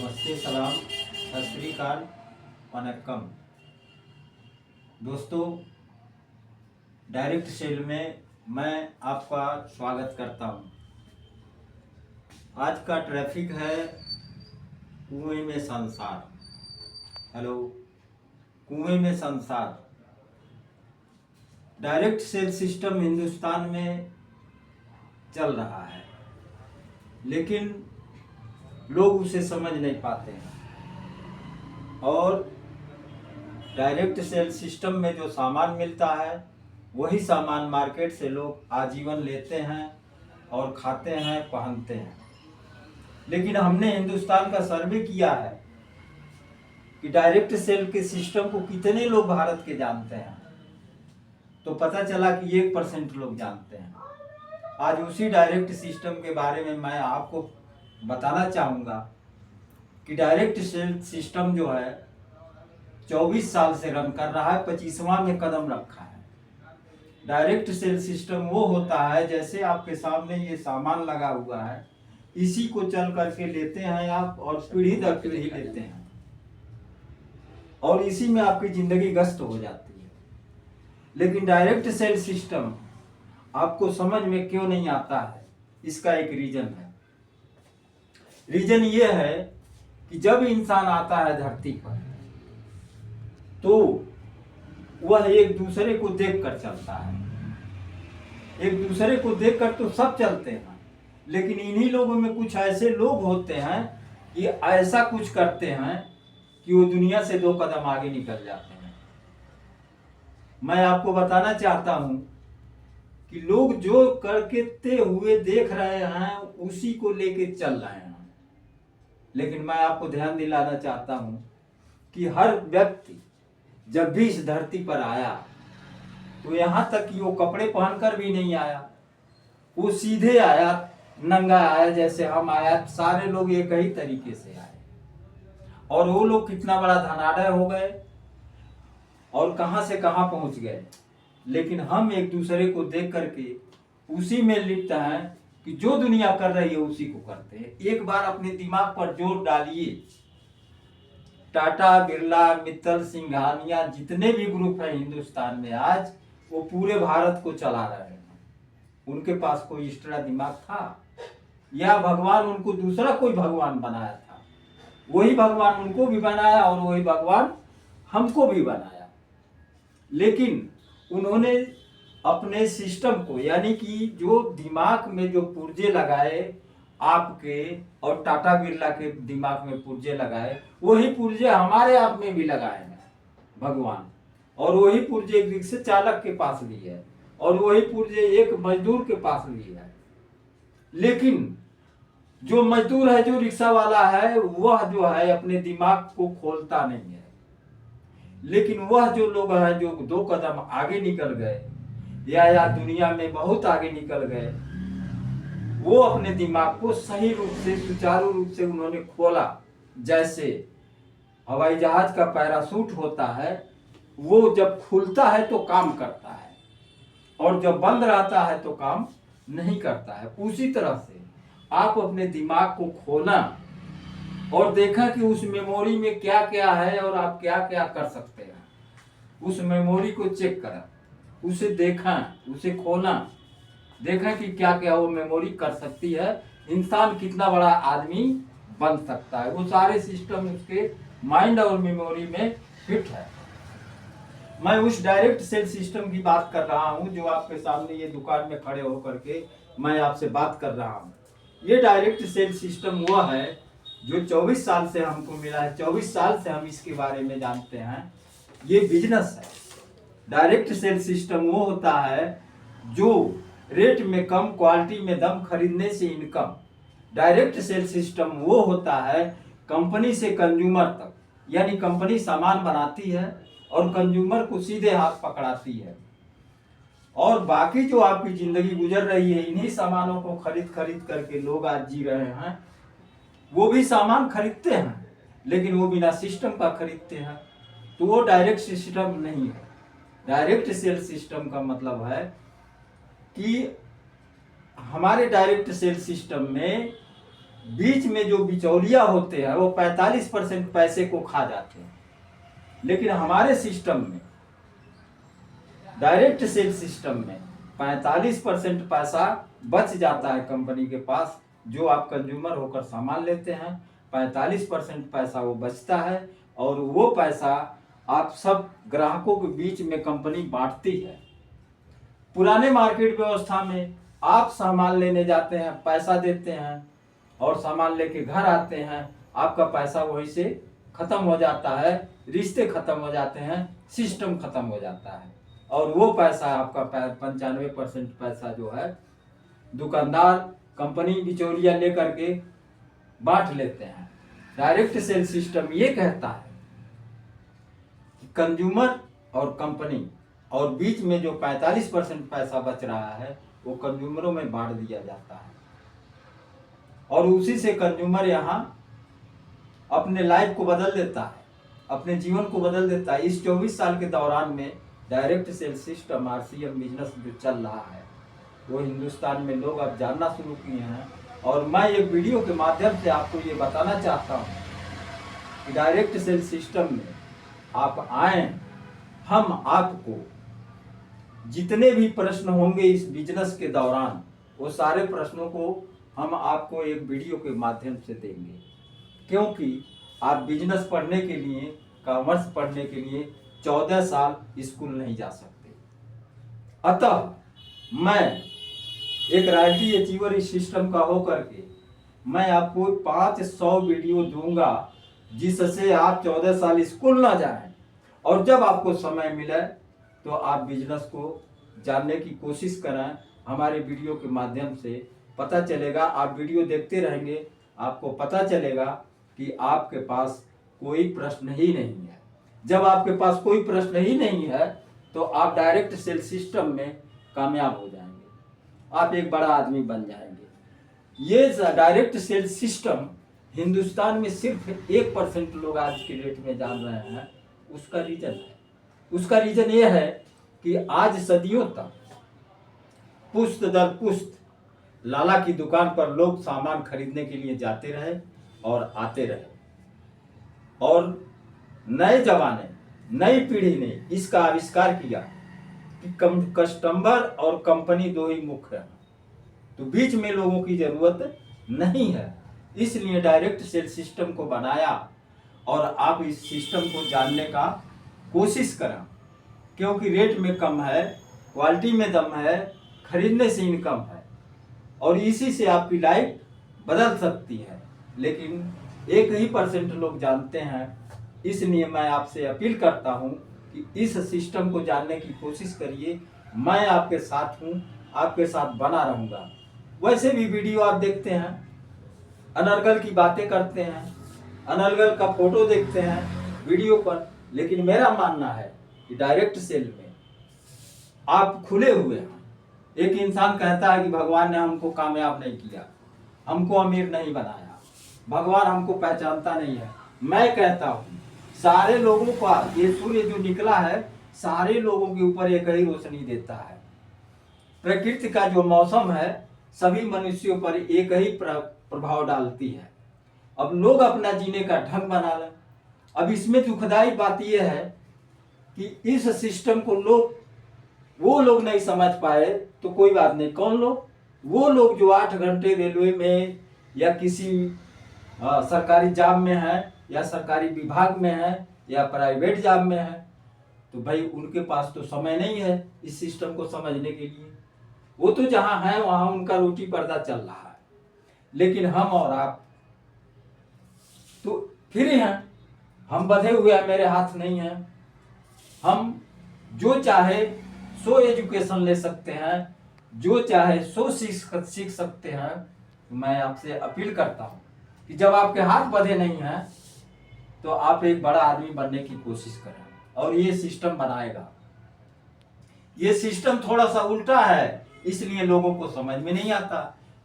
नमस्ते, सलाम, सत श्री अकाल, वनक्कम। दोस्तों, डायरेक्ट सेल में मैं आपका स्वागत करता हूं। आज का ट्रैफिक है कुएं में संसार। हेलो, कुएं में संसार। डायरेक्ट सेल सिस्टम हिंदुस्तान में चल रहा है, लेकिन लोग उसे समझ नहीं पाते हैं। और डायरेक्ट सेल सिस्टम में जो सामान मिलता है वही सामान मार्केट से लोग आजीवन लेते हैं और खाते हैं, पहनते हैं। लेकिन हमने हिंदुस्तान का सर्वे किया है कि डायरेक्ट सेल के सिस्टम को कितने लोग भारत के जानते हैं, तो पता चला कि 1% लोग जानते हैं। आज उसी डायरेक्ट सिस्टम के बारे में मैं आपको बताना चाहूँगा कि डायरेक्ट सेल सिस्टम जो है 24 साल से रन कर रहा है, 25वां में कदम रखा है। डायरेक्ट सेल सिस्टम वो होता है जैसे आपके सामने ये सामान लगा हुआ है, इसी को चल करके लेते हैं आप और पीढ़ी दर पीढ़ी लेते हैं और इसी में आपकी जिंदगी व्यस्त हो जाती है। लेकिन डायरेक्ट सेल सिस्टम आपको समझ में क्यों नहीं आता है, इसका एक रीजन है। रीजन ये है कि जब इंसान आता है धरती पर तो वह एक दूसरे को देखकर चलता है। एक दूसरे को देखकर तो सब चलते हैं, लेकिन इन्हीं लोगों में कुछ ऐसे लोग होते हैं कि ऐसा कुछ करते हैं कि वो दुनिया से 2 कदम आगे निकल जाते हैं। मैं आपको बताना चाहता हूं कि लोग जो करते हुए देख रहे हैं उसी को लेके चल रहे हैं। लेकिन मैं आपको ध्यान दिलाना चाहता हूं कि हर व्यक्ति जब भी इस धरती पर आया तो यहां तक कि वो कपड़े पहनकर भी नहीं आया, वो सीधे आया, नंगा आया जैसे हम आया। सारे लोग एक ही तरीके से आए और वो लोग कितना बड़ा धनाढ्य हो गए और कहां से कहां पहुंच गए। लेकिन हम एक दूसरे को देख करके उसी में लिप्त हैं कि जो दुनिया कर रही है उसी को करते हैं। एक बार अपने दिमाग पर जोर डालिए, टाटा, बिरला, मित्तल, सिंघानिया, जितने भी ग्रुप हैं हिंदुस्तान में आज, वो पूरे भारत को चला रहे हैं। उनके पास कोई एक्स्ट्रा दिमाग था या भगवान उनको दूसरा कोई भगवान बनाया था? वही भगवान उनको भी बनाया और वही भगवान हमको भी बनाया। लेकिन उन्होंने अपने सिस्टम को, यानी कि जो दिमाग में जो पुर्जे लगाए आपके और टाटा बिरला के दिमाग में पुर्जे लगाए, वही पुर्जे हमारे आप में भी लगाए हैं भगवान। और वही पुर्जे एक रिक्शा चालक के पास भी है और वही पुर्जे एक मजदूर के पास भी है। लेकिन जो मजदूर है, जो रिक्शा वाला है, वह जो है अपने दिमाग को खोलता नहीं है। लेकिन वह जो लोग हैं जो 2 कदम आगे निकल गए या दुनिया में बहुत आगे निकल गए, वो अपने दिमाग को सही रूप से, सुचारू रूप से उन्होंने खोला। जैसे हवाई जहाज का पैराशूट होता है, वो जब खुलता है तो काम करता है और जब बंद रहता है तो काम नहीं करता है। उसी तरह से आप अपने दिमाग को खोला और देखा कि उस मेमोरी में क्या क्या है और आप क्या क्या कर सकते हैं। उस मेमोरी को चेक करा, उसे देखा, उसे खोला, देखा कि क्या क्या वो मेमोरी कर सकती है, इंसान कितना बड़ा आदमी बन सकता है। वो सारे सिस्टम उसके माइंड और मेमोरी में फिट है। मैं उस डायरेक्ट सेल सिस्टम की बात कर रहा हूं जो आपके सामने ये दुकान में खड़े होकर के मैं आपसे बात कर रहा हूं। ये डायरेक्ट सेल सिस्टम वो है जो 24 साल से हमको मिला है। 24 साल से हम इसके बारे में जानते हैं। ये बिजनेस है। डायरेक्ट सेल सिस्टम वो होता है जो रेट में कम, क्वालिटी में दम, खरीदने से इनकम। डायरेक्ट सेल सिस्टम वो होता है कंपनी से कंज्यूमर तक, यानी कंपनी सामान बनाती है और कंज्यूमर को सीधे हाथ पकड़ाती है। और बाकी जो आपकी जिंदगी गुजर रही है, इन्हीं सामानों को खरीद खरीद करके लोग आज जी रहे हैं। वो भी सामान खरीदते हैं लेकिन वो बिना सिस्टम का खरीदते हैं, तो वो डायरेक्ट सिस्टम नहीं है। डायरेक्ट सेल सिस्टम का मतलब है कि हमारे डायरेक्ट सेल सिस्टम में बीच में जो बिचौलिया होते हैं वो 45% पैसे को खा जाते हैं। लेकिन हमारे सिस्टम में, डायरेक्ट सेल सिस्टम में 45% पैसा बच जाता है कंपनी के पास। जो आप कंज्यूमर होकर सामान लेते हैं 45% पैसा वो बचता है, और वो पैसा आप सब ग्राहकों के बीच में कंपनी बांटती है। पुराने मार्केट व्यवस्था में आप सामान लेने जाते हैं, पैसा देते हैं और सामान लेके घर आते हैं, आपका पैसा वहीं से खत्म हो जाता है, रिश्ते खत्म हो जाते हैं, सिस्टम खत्म हो जाता है, और वो पैसा आपका 95% पैसा जो है दुकानदार, कंपनी बिचौलिया लेकर के बांट लेते हैं। डायरेक्ट सेल सिस्टम ये कहता है कि कंज्यूमर और कंपनी और बीच में जो 45% पैसा बच रहा है वो कंज्यूमरों में बांट दिया जाता है, और उसी से कंज्यूमर यहाँ अपने लाइफ को बदल देता है, अपने जीवन को बदल देता है। इस 24 साल के दौरान में direct cell system RCM business जो चल रहा है वो हिंदुस्तान में लोग अब जानना शुरू किए हैं। और मैं एक वीडियो के माध्यम से आपको ये बताना चाहता हूँ कि डायरेक्ट सेल सिस्टम में आप आए, हम आपको जितने भी प्रश्न होंगे इस बिजनेस के दौरान वो सारे प्रश्नों को हम आपको एक वीडियो के माध्यम से देंगे, क्योंकि आप बिजनेस पढ़ने के लिए, कॉमर्स पढ़ने के लिए 14 साल स्कूल नहीं जा सकते। अतः मैं एक रॉयल्टी अचीवर इस सिस्टम का होकर के मैं आपको 500 वीडियो दूंगा जिससे आप 14 साल स्कूल ना जाएं, और जब आपको समय मिले तो आप बिजनेस को जानने की कोशिश करें। हमारे वीडियो के माध्यम से पता चलेगा, आप वीडियो देखते रहेंगे, आपको पता चलेगा कि आपके पास कोई प्रश्न ही नहीं है। जब आपके पास कोई प्रश्न ही नहीं है तो आप डायरेक्ट सेल सिस्टम में कामयाब हो जाएंगे, आप एक बड़ा आदमी बन जाएंगे। ये डायरेक्ट सेल सिस्टम हिंदुस्तान में सिर्फ 1% लोग आज के डेट में जान रहे हैं। उसका रीजन ये है कि आज सदियों तक पुश्त दर पुश्त लाला की दुकान पर लोग सामान खरीदने के लिए जाते रहे और आते रहे, और नए जमाने, नई पीढ़ी ने इसका आविष्कार किया कि कस्टमर और कंपनी दो ही मुख्य हैं, तो बीच में लोगों की जरूरत नहीं है। इसलिए डायरेक्ट सेल सिस्टम को बनाया, और आप इस सिस्टम को जानने का कोशिश करें, क्योंकि रेट में कम है, क्वालिटी में दम है, खरीदने से इनकम है, और इसी से आपकी लाइफ बदल सकती है। लेकिन 1% लोग जानते हैं। इसलिए मैं आपसे अपील करता हूं कि इस सिस्टम को जानने की कोशिश करिए। मैं आपके साथ हूं, आपके साथ बना रहूंगा। वैसे भी वीडियो आप देखते हैं, अनर्गल की बातें करते हैं, अनर्गल का फोटो देखते हैं वीडियो पर, लेकिन मेरा मानना है कि डायरेक्ट सेल में आप खुले हुए हैं। एक इंसान कहता है कि भगवान ने हमको कामयाब नहीं किया, हमको अमीर नहीं बनाया, भगवान हमको पहचानता नहीं है। मैं कहता हूँ सारे लोगों का ये सूर्य जो निकला है सारे लोगों के ऊपर एक ही रोशनी देता है। प्रकृति का जो मौसम है सभी मनुष्यों पर एक ही प्रभाव डालती है। अब लोग अपना जीने का ढंग बना लें। अब इसमें दुखदाई बात यह है कि इस सिस्टम को वो लोग नहीं समझ पाए तो कोई बात नहीं। कौन लोग? वो लोग जो 8 घंटे रेलवे में या किसी सरकारी जॉब में है, या सरकारी विभाग में है, या प्राइवेट जॉब में है, तो भाई उनके पास तो समय नहीं है इस सिस्टम को समझने के लिए। वो तो जहां है वहां उनका रोटी पर्दा चल रहा है। लेकिन हम और आप तो फ्री हैं, हम बंधे हुए हैं, मेरे हाथ नहीं है। हम जो चाहे सो एजुकेशन ले सकते हैं, जो चाहे सो सीख सकते हैं। तो मैं आपसे अपील करता हूं कि जब आपके हाथ बंधे नहीं हैं तो आप एक बड़ा आदमी बनने की कोशिश करें, और ये सिस्टम बनाएगा। ये सिस्टम थोड़ा सा उल्टा है, इसलिए लोगों को समझ में नहीं आता।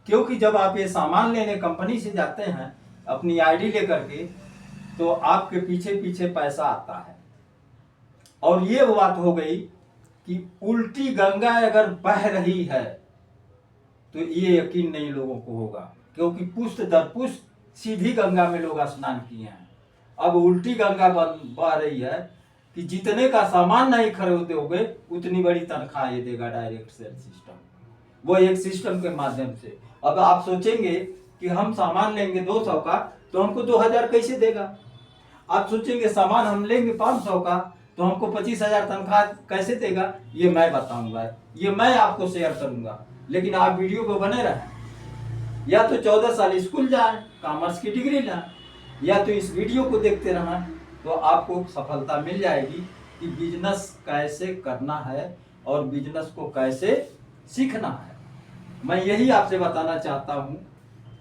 क्योंकि जब आप ये सामान लेने कंपनी से जाते हैं अपनी आईडी लेकर के, तो आपके पीछे पीछे पैसा आता है। और ये बात हो गई कि उल्टी गंगा अगर बह रही है तो ये यकीन नहीं लोगों को होगा क्योंकि पुष्ट दर पुष्ट सीधी गंगा में लोग स्नान किए हैं। अब उल्टी गंगा बह रही है कि जितने का सामान नहीं खरीदोगे उतनी बड़ी तनख्वाह ये देगा डायरेक्ट सेल सिस्टम, वो एक सिस्टम के माध्यम से। अब आप सोचेंगे कि हम सामान लेंगे 200 का तो हमको 2000 कैसे देगा। आप सोचेंगे सामान हम लेंगे 500 का तो हमको 25,000 तनख्वाह कैसे देगा। ये मैं बताऊंगा, ये मैं आपको शेयर करूंगा, लेकिन आप वीडियो को बने रहें। या तो 14 साल स्कूल जाए, कॉमर्स की डिग्री लाए, या तो इस वीडियो को देखते रहें तो आपको सफलता मिल जाएगी कि बिजनेस कैसे करना है और बिजनेस को कैसे सीखना है। मैं यही आपसे बताना चाहता हूं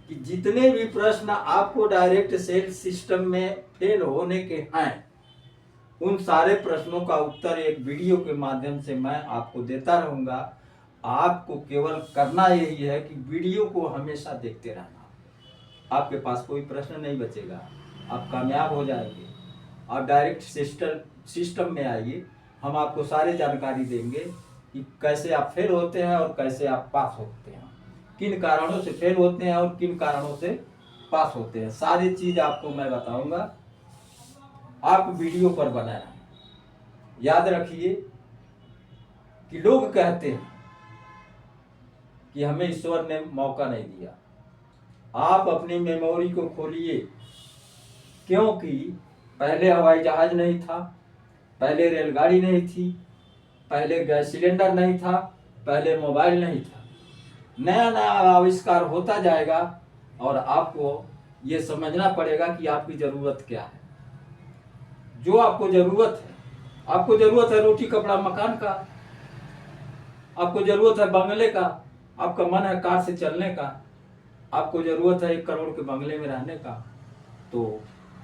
कि जितने भी प्रश्न आपको डायरेक्ट सेल सिस्टम में फेल होने के हैं, उन सारे प्रश्नों का उत्तर एक वीडियो के माध्यम से मैं आपको देता रहूंगा। आपको केवल करना यही है कि वीडियो को हमेशा देखते रहना, आपके पास कोई प्रश्न नहीं बचेगा, आप कामयाब हो जाएंगे। आप डायरेक्ट सिस्टम में आइए, हम आपको सारी जानकारी देंगे कि कैसे आप फेल होते हैं और कैसे आप पास होते हैं, किन कारणों से फेल होते हैं और किन कारणों से पास होते हैं। सारी चीज आपको मैं बताऊंगा, आप वीडियो पर बने रहें। याद रखिए कि लोग कहते हैं कि हमें ईश्वर ने मौका नहीं दिया। आप अपनी मेमोरी को खोलिए, क्योंकि पहले हवाई जहाज नहीं था, पहले रेलगाड़ी नहीं थी, पहले गैस सिलेंडर नहीं था, पहले मोबाइल नहीं था। नया नया आविष्कार होता जाएगा और आपको ये समझना पड़ेगा कि आपकी जरूरत क्या है। जो आपको जरूरत है, आपको जरूरत है रोटी कपड़ा मकान का, आपको जरूरत है बंगले का, आपका मन है कार से चलने का, आपको जरूरत है 1 करोड़ के बंगले में रहने का, तो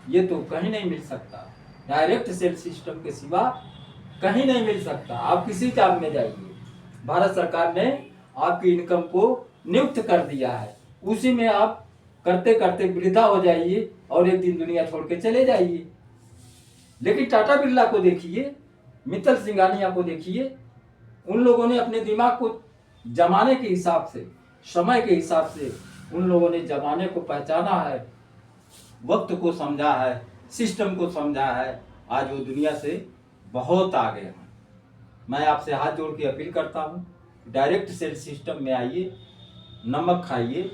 ये तो कहीं नहीं मिल सकता। डायरेक्ट सेल सिस्टम के सिवा कहीं नहीं मिल सकता। आप किसी जॉब में जाइए, भारत सरकार ने आपकी इनकम को नियुक्त कर दिया है, उसी में आप करते करते वृद्धा हो जाइए और एक दिन दुनिया छोड़ के चले जाइए। लेकिन टाटा बिरला को देखिए, मित्तल सिंघानिया को देखिए, उन लोगों ने अपने दिमाग को जमाने के हिसाब से, समय के हिसाब से उन लोगों ने जमाने को पहचाना है, वक्त को समझा है, सिस्टम को समझा है। आज वो दुनिया से बहुत आगे हैं। मैं आपसे हाथ जोड़ के अपील करता हूँ, डायरेक्ट सेल सिस्टम में आइए, नमक खाइए,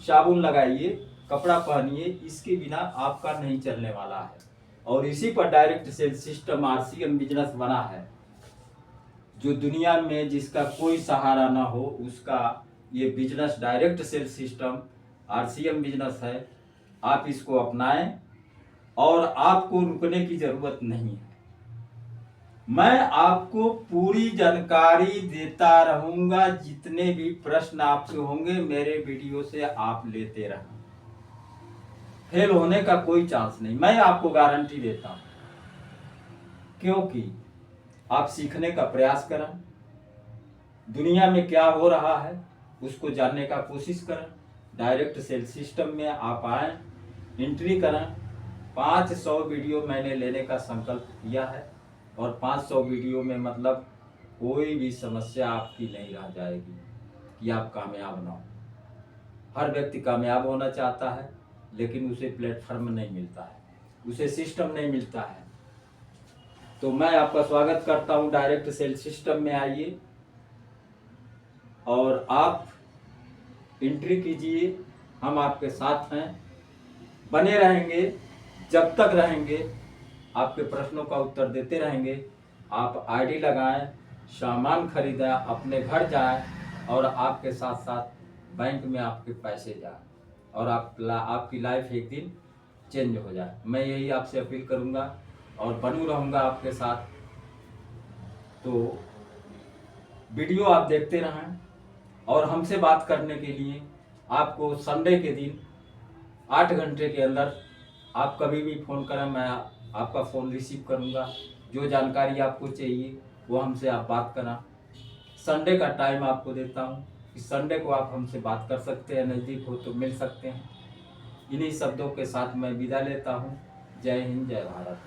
साबुन लगाइए, कपड़ा पहनिए, इसके बिना आपका नहीं चलने वाला है। और इसी पर direct cell system RCM business बना है। जो दुनिया में जिसका कोई सहारा ना हो उसका ये business direct cell system RCM business है। आप इसको अपनाएं और आपको रुकने की जरूरत नहीं है। मैं आपको पूरी जानकारी देता रहूंगा, जितने भी प्रश्न आपके होंगे मेरे वीडियो से आप लेते रहें। फेल होने का कोई चांस नहीं, मैं आपको गारंटी देता हूं, क्योंकि आप सीखने का प्रयास करें, दुनिया में क्या हो रहा है उसको जानने का कोशिश करें। डायरेक्ट सेल सिस्टम में आप आए, एंट्री करें। 500 वीडियो मैंने लेने का संकल्प किया है और 500 वीडियो में मतलब कोई भी समस्या आपकी नहीं रह जाएगी कि आप कामयाब ना हो। हर व्यक्ति कामयाब होना चाहता है, लेकिन उसे प्लेटफॉर्म नहीं मिलता है, उसे सिस्टम नहीं मिलता है। तो मैं आपका स्वागत करता हूं, डायरेक्ट सेल सिस्टम में आइए और आप एंट्री कीजिए। हम आपके साथ हैं, बने रहेंगे, जब तक रहेंगे आपके प्रश्नों का उत्तर देते रहेंगे। आप आईडी लगाएं, सामान खरीदें, अपने घर जाएं और आपके साथ साथ बैंक में आपके पैसे जाएं और आपकी लाइफ एक दिन चेंज हो जाए। मैं यही आपसे अपील करूंगा और बनू रहूंगा आपके साथ। तो वीडियो आप देखते रहें और हमसे बात करने के लिए आपको संडे के दिन 8 घंटे के अंदर आप कभी भी फ़ोन करें, मैं आपका फ़ोन रिसीव करूंगा। जो जानकारी आपको चाहिए वो हमसे आप बात करें। संडे का टाइम आपको देता हूं कि संडे को आप हमसे बात कर सकते हैं, नज़दीक हो तो मिल सकते हैं। इन्हीं शब्दों के साथ मैं विदा लेता हूं। जय हिंद, जय भारत।